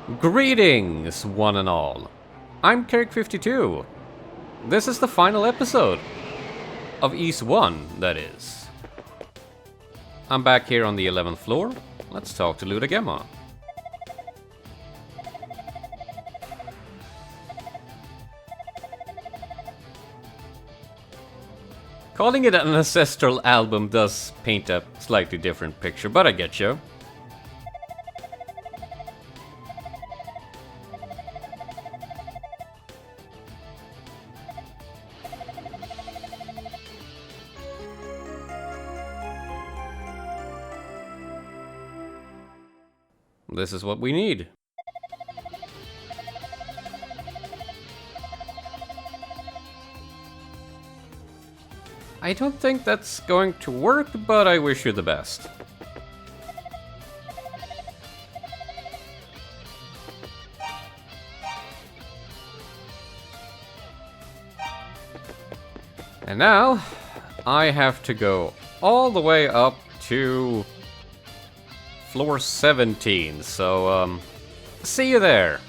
Greetings, one and all. I'm Kerrik52. This is the final episode of East 1, that is. I'm back here on the 11th floor. Let's talk to Gemma. Calling it an ancestral album does paint a slightly different picture, but I get you. This is what we need. I don't think that's going to work, but I wish you the best. And now, I have to go all the way up to floor 17, so, see you there.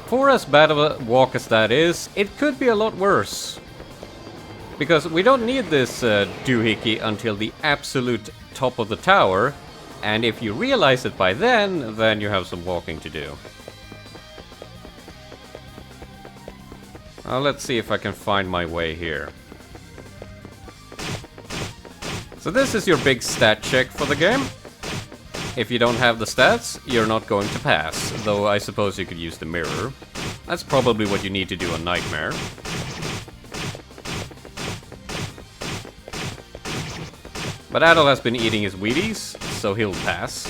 For as bad of a walk as that is, it could be a lot worse. Because we don't need this doohickey until the absolute top of the tower, and if you realize it by then you have some walking to do. Let's see if I can find my way here. So this is your big stat check for the game. If you don't have the stats, you're not going to pass, though I suppose you could use the mirror. That's probably what you need to do on Nightmare. But Adol has been eating his Wheaties, so he'll pass.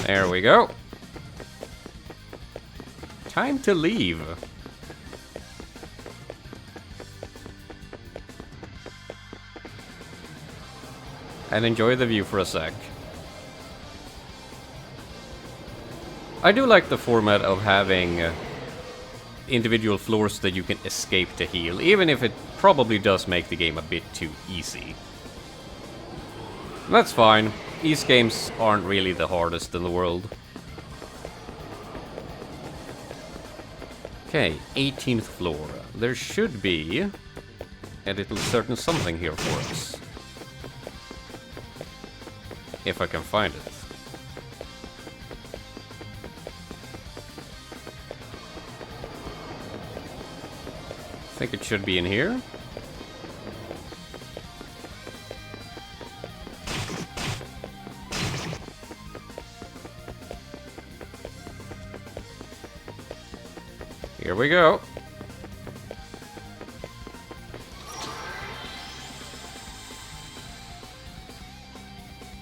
There we go. Time to leave. And enjoy the view for a sec. I do like the format of having individual floors that you can escape to heal, even if it probably does make the game a bit too easy. That's fine. These games aren't really the hardest in the world. Okay, 18th floor. There should be a little certain something here for us. If I can find it. I think it should be in here. Here we go.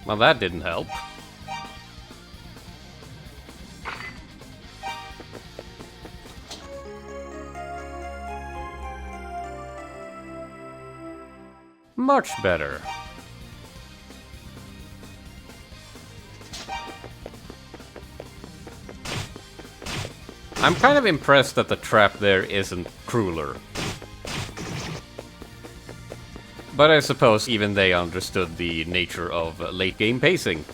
Well, that didn't help. Much better. I'm kind of impressed that the trap there isn't crueler. But I suppose even they understood the nature of late game pacing.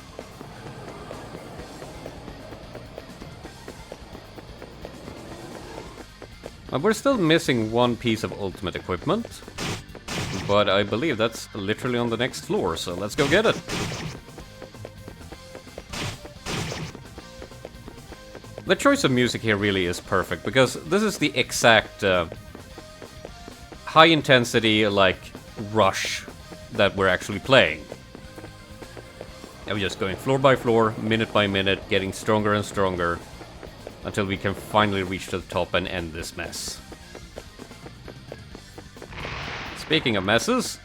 We're still missing one piece of ultimate equipment, but I believe that's literally on the next floor, so let's go get it. The choice of music here really is perfect, because this is the exact high intensity, like, rush that we're actually playing. And we're just going floor by floor, minute by minute, getting stronger and stronger, until we can finally reach to the top and end this mess. Speaking of messes...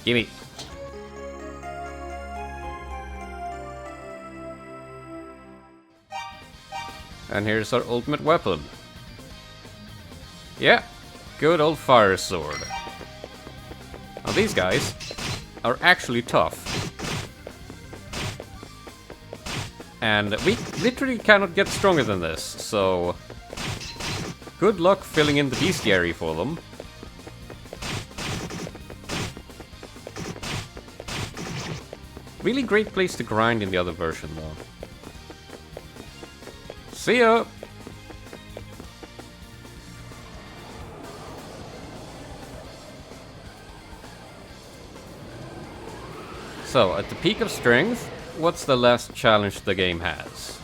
gimme. And here's our ultimate weapon. Yeah, good old fire sword. Now these guys are actually tough. And we literally cannot get stronger than this, so good luck filling in the Beastiary for them. Really great place to grind in the other version, though. See ya! So, at the peak of strength, what's the last challenge the game has?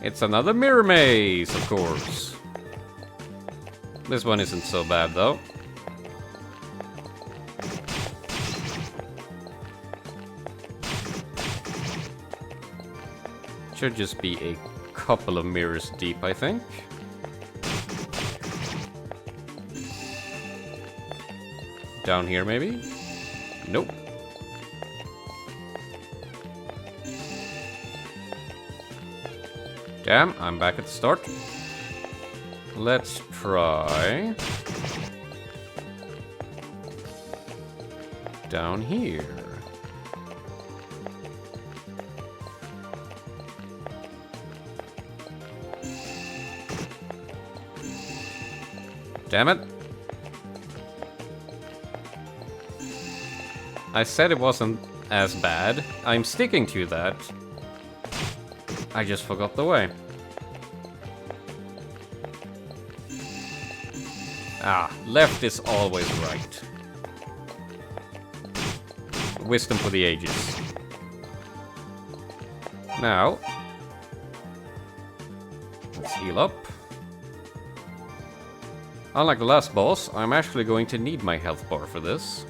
It's another mirror maze, of course. This one isn't so bad, though. Should just be a couple of mirrors deep, I think. Down here, maybe? Nope. Damn, I'm back at the start. Let's try... down here. Damn it. I said it wasn't as bad. I'm sticking to that. I just forgot the way. Ah, left is always right. Wisdom for the ages. Now, let's heal up. Unlike the last boss, I'm actually going to need my health bar for this.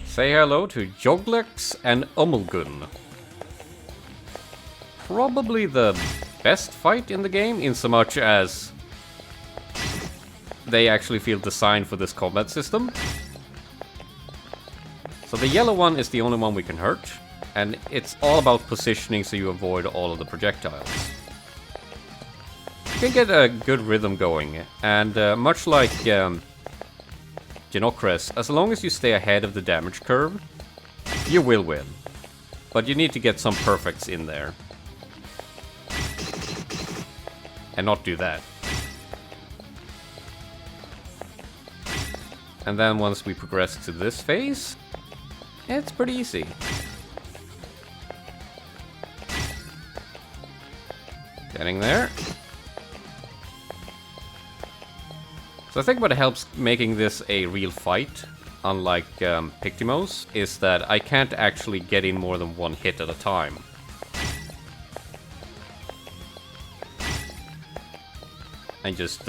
Say hello to Yogleks and Omulgun. Probably the best fight in the game, in so much as they actually feel designed for this combat system. So the yellow one is the only one we can hurt, and it's all about positioning so you avoid all of the projectiles. You can get a good rhythm going, and much like Yogleks, as long as you stay ahead of the damage curve, you will win. But you need to get some perfects in there. And not do that. And then once we progress to this phase, it's pretty easy. Getting there. So I think what helps making this a real fight, unlike Pictimos, is that I can't actually get in more than one hit at a time. And just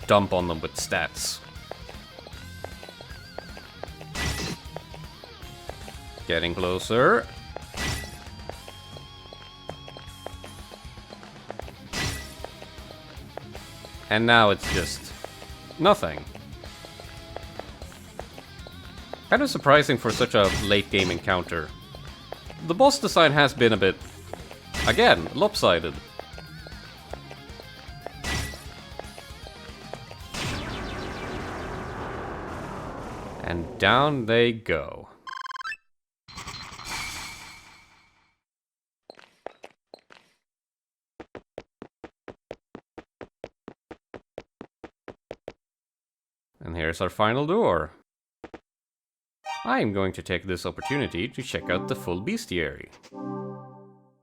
dump on them with stats. Getting closer. And now it's just nothing. Kind of surprising for such a late game encounter. The boss design has been a bit, again, lopsided. And down they go. And here's our final door. I'm going to take this opportunity to check out the full Beastiary.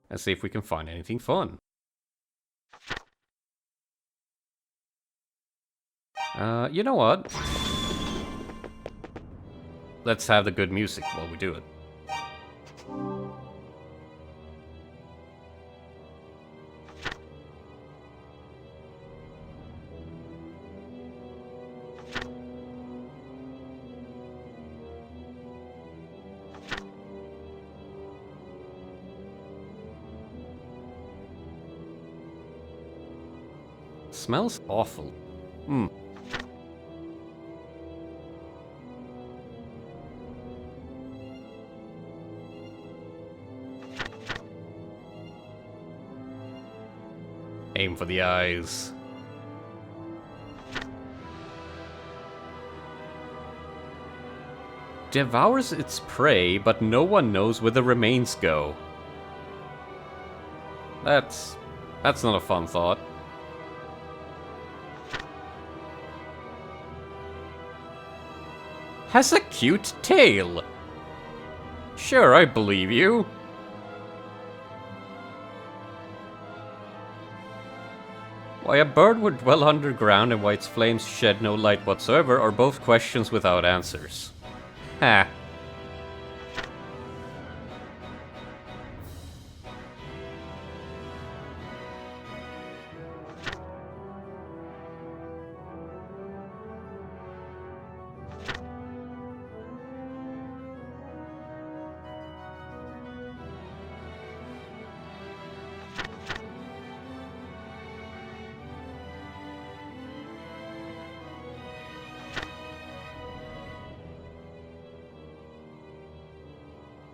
And see if we can find anything fun. You know what? Let's have the good music while we do it. Smells awful. Aim for the eyes. Devours its prey, but no one knows where the remains go. That's not a fun thought. Has a cute tail. Sure, I believe you. Why a bird would dwell underground and why its flames shed no light whatsoever are both questions without answers. Ha.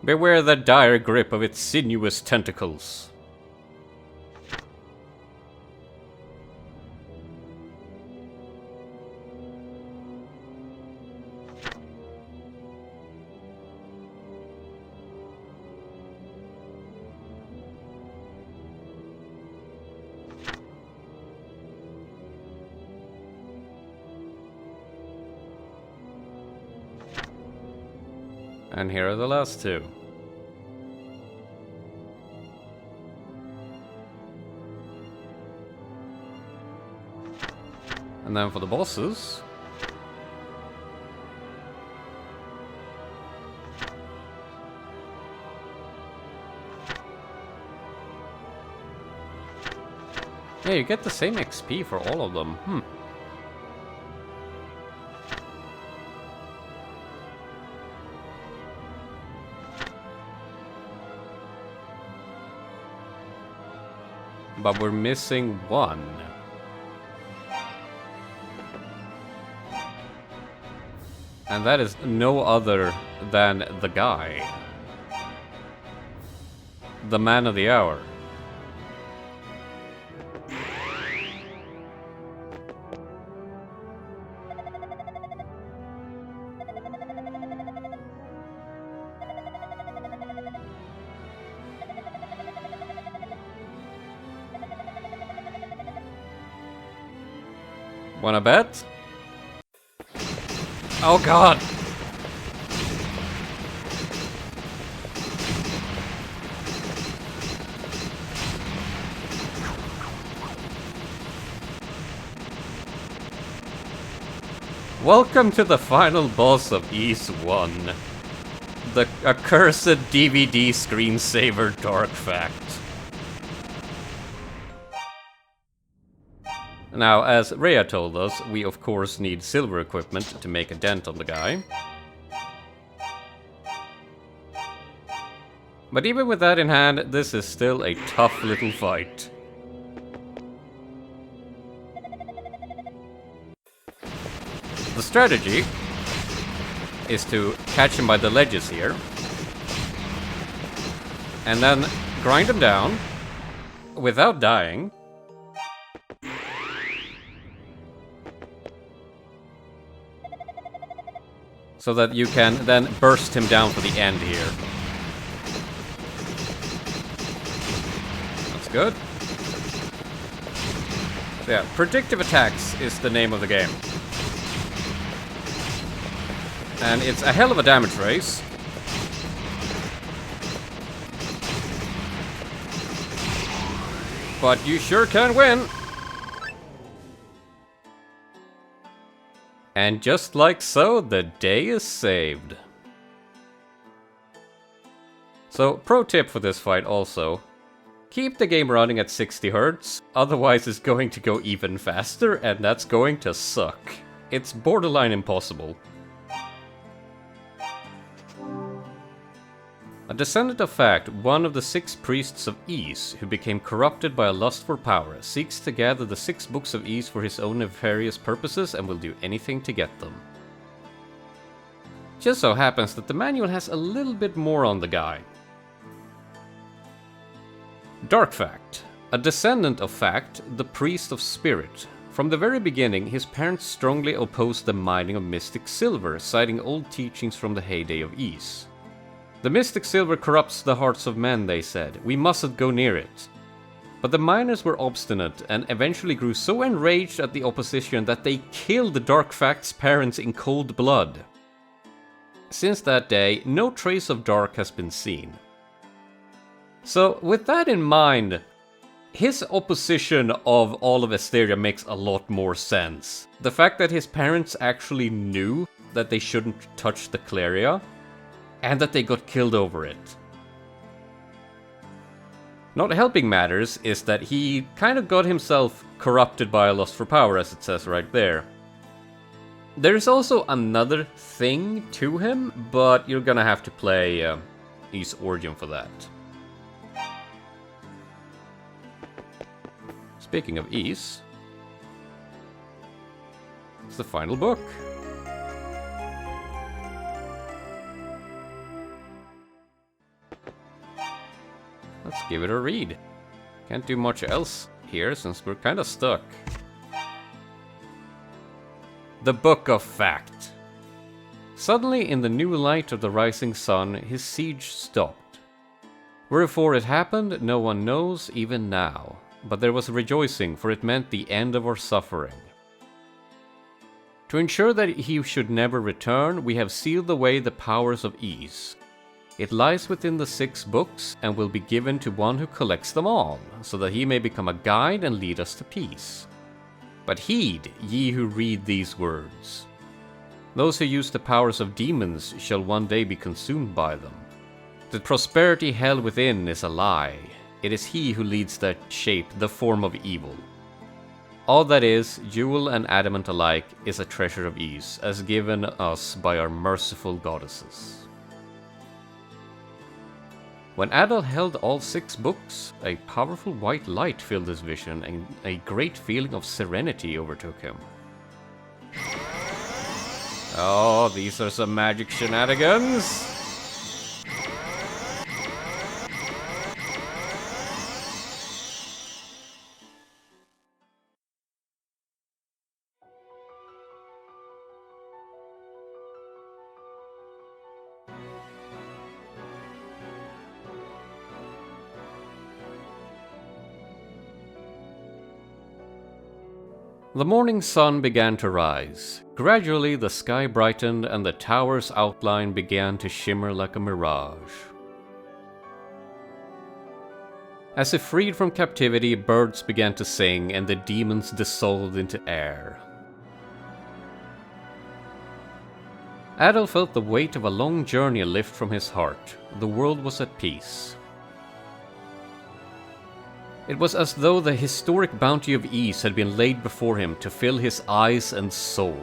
Beware the dire grip of its sinuous tentacles. And here are the last two. And then for the bosses... yeah, you get the same XP for all of them. But we're missing one. And that is no other than the guy. The man of the hour. Wanna bet? Oh god! Welcome to the final boss of Ys 1. The accursed DVD screensaver Dark Fact. Now, as Rhea told us, we of course need silver equipment to make a dent on the guy. But even with that in hand, this is still a tough little fight. The strategy is to catch him by the ledges here, and then grind him down without dying. So that you can then burst him down for the end here. That's good. So yeah, predictive attacks is the name of the game. And it's a hell of a damage race. But you sure can win. And just like so, the day is saved. So, pro tip for this fight also. Keep the game running at 60 Hz, otherwise it's going to go even faster, and that's going to suck. It's borderline impossible. A descendant of Fact, one of the 6 priests of Ys, who became corrupted by a lust for power, seeks to gather the 6 books of Ys for his own nefarious purposes and will do anything to get them. Just so happens that the manual has a little bit more on the guy. Dark Fact. A descendant of fact, the priest of spirit. From the very beginning, his parents strongly opposed the mining of mystic silver, citing old teachings from the heyday of Ys. The mystic silver corrupts the hearts of men, they said. We mustn't go near it. But the miners were obstinate and eventually grew so enraged at the opposition that they killed the Dark Fact's parents in cold blood. Since that day, no trace of Dark has been seen. So, with that in mind, his opposition of all of Esteria makes a lot more sense. The fact that his parents actually knew that they shouldn't touch the Cleria, and that they got killed over it. Not helping matters is that he kind of got himself corrupted by a lust for power, as it says right there. There's also another thing to him, but you're gonna have to play Ys Origin for that. Speaking of Ys, it's the final book. Let's give it a read. Can't do much else here since we're kind of stuck. The Book of Fact. Suddenly, in the new light of the rising sun, his siege stopped. Wherefore it happened, no one knows, even now. But there was rejoicing, for it meant the end of our suffering. To ensure that he should never return, we have sealed away the powers of Ys. It lies within the 6 books, and will be given to one who collects them all, so that he may become a guide and lead us to peace. But heed, ye who read these words. Those who use the powers of demons shall one day be consumed by them. The prosperity held within is a lie. It is he who leads that shape, the form of evil. All that is, jewel and adamant alike, is a treasure of Ys, as given us by our merciful goddesses. When Adol held all 6 books, a powerful white light filled his vision, and a great feeling of serenity overtook him. Oh, these are some magic shenanigans! The morning sun began to rise. Gradually the sky brightened and the tower's outline began to shimmer like a mirage. As if freed from captivity, birds began to sing and the demons dissolved into air. Adol felt the weight of a long journey lift from his heart. The world was at peace. It was as though the historic bounty of Ys had been laid before him to fill his eyes and soul.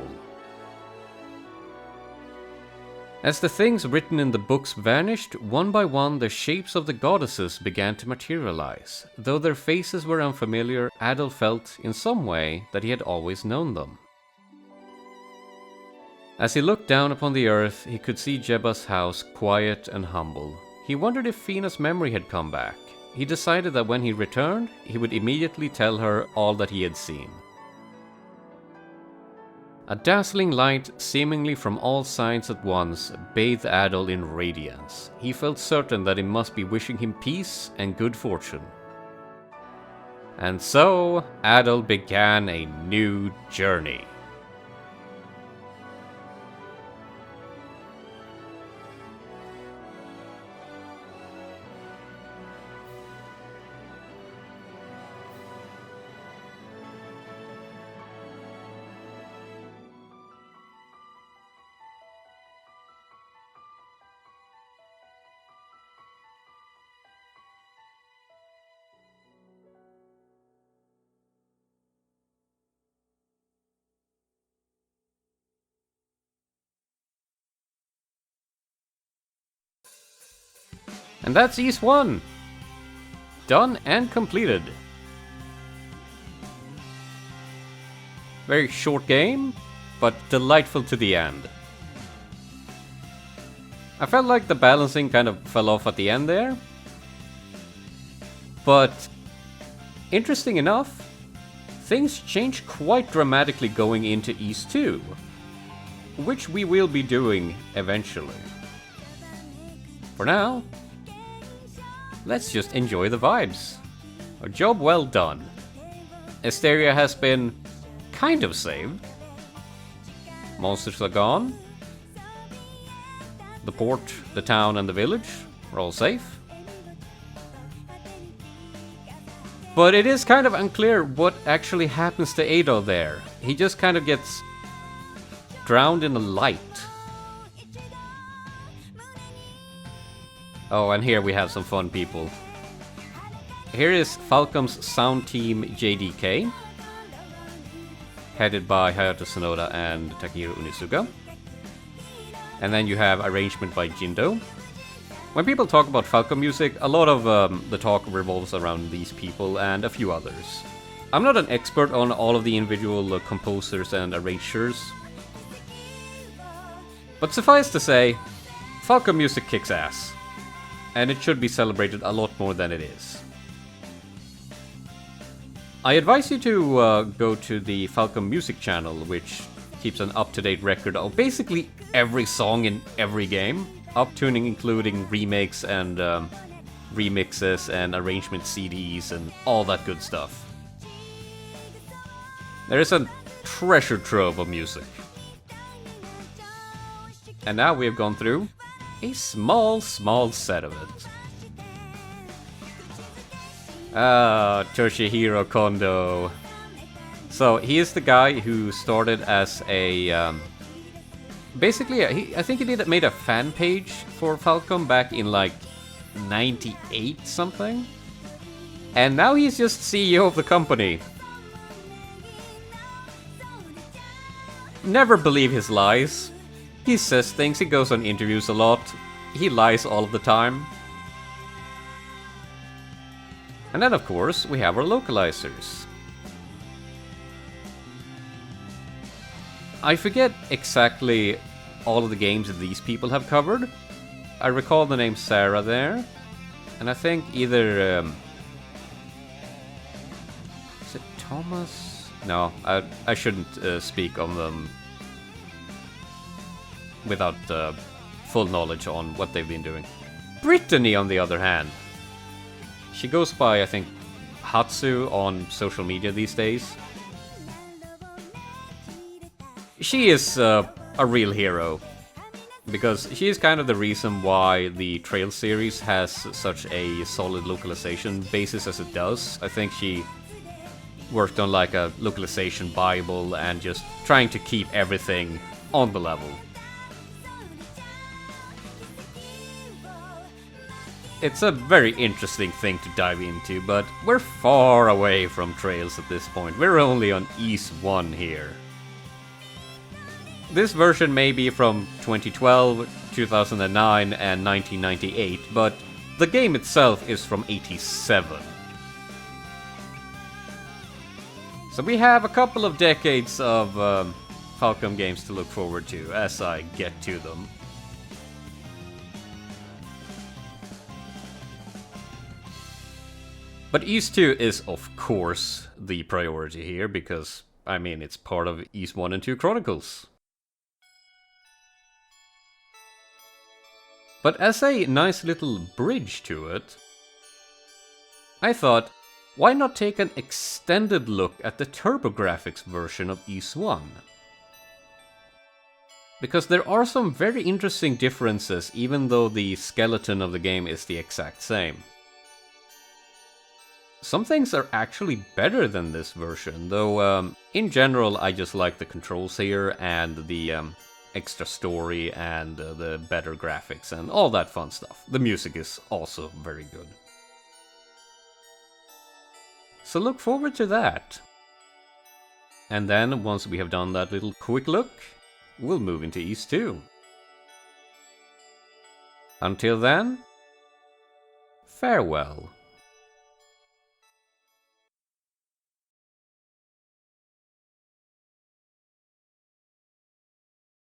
As the things written in the books vanished, one by one the shapes of the goddesses began to materialize. Though their faces were unfamiliar, Adol felt, in some way, that he had always known them. As he looked down upon the earth, he could see Gemma's house quiet and humble. He wondered if Fina's memory had come back. He decided that when he returned, he would immediately tell her all that he had seen. A dazzling light, seemingly from all sides at once, bathed Adol in radiance. He felt certain that it must be wishing him peace and good fortune. And so, Adol began a new journey. And that's Ys 1! Done and completed. Very short game, but delightful to the end. I felt like the balancing kind of fell off at the end there. But Interesting enough, things change quite dramatically going into East 2, which we will be doing eventually. For now, let's just enjoy the vibes. A job well done. Esteria has been kind of saved. Monsters are gone. The port, the town, and the village are all safe. But it is kind of unclear what actually happens to Adol there. He just kind of gets drowned in the light. Oh, and here we have some fun people. Here is Falcom's sound team JDK, headed by Hayato Sonoda and Takehiro Unisuga. And then you have arrangement by Jindo. When people talk about Falcom music, a lot of the talk revolves around these people and a few others. I'm not an expert on all of the individual composers and arrangers, but suffice to say, Falcom music kicks ass, and it should be celebrated a lot more than it is. I advise you to go to the Falcom Music channel, which keeps an up-to-date record of basically every song in every game. Up-tuning including remakes and remixes and arrangement CDs and all that good stuff. There is a treasure trove of music. And now we have gone through a small set of it. Toshihiro Kondo. So he is the guy who started as a basically, I think he made a fan page for Falcom back in like 98 something. And now he's just CEO of the company. Never believe his lies. He says things, he goes on interviews a lot. He lies all of the time. And then of course we have our localizers. I forget exactly all of the games that these people have covered. I recall the name Sarah there. And I think either... is it Thomas? No, I shouldn't speak on them without full knowledge on what they've been doing. Brittany, on the other hand. She goes by, I think, Hatsu on social media these days. She is a real hero, because she is kind of the reason why the Trail series has such a solid localization basis as it does. I think she worked on like a localization bible and just trying to keep everything on the level. It's a very interesting thing to dive into, but we're far away from Trails at this point. We're only on East 1 here. This version may be from 2012, 2009, and 1998, but the game itself is from 87. So we have a couple of decades of Falcom games to look forward to as I get to them. But East 2 is of course the priority here, because, I mean, it's part of East 1 and 2 Chronicles. But as a nice little bridge to it, I thought, why not take an extended look at the TurboGrafx version of East 1? Because there are some very interesting differences, even though the skeleton of the game is the exact same. Some things are actually better than this version, though in general I just like the controls here and the extra story and the better graphics and all that fun stuff. The music is also very good. So look forward to that. And then once we have done that little quick look, we'll move into East 2. Until then, farewell.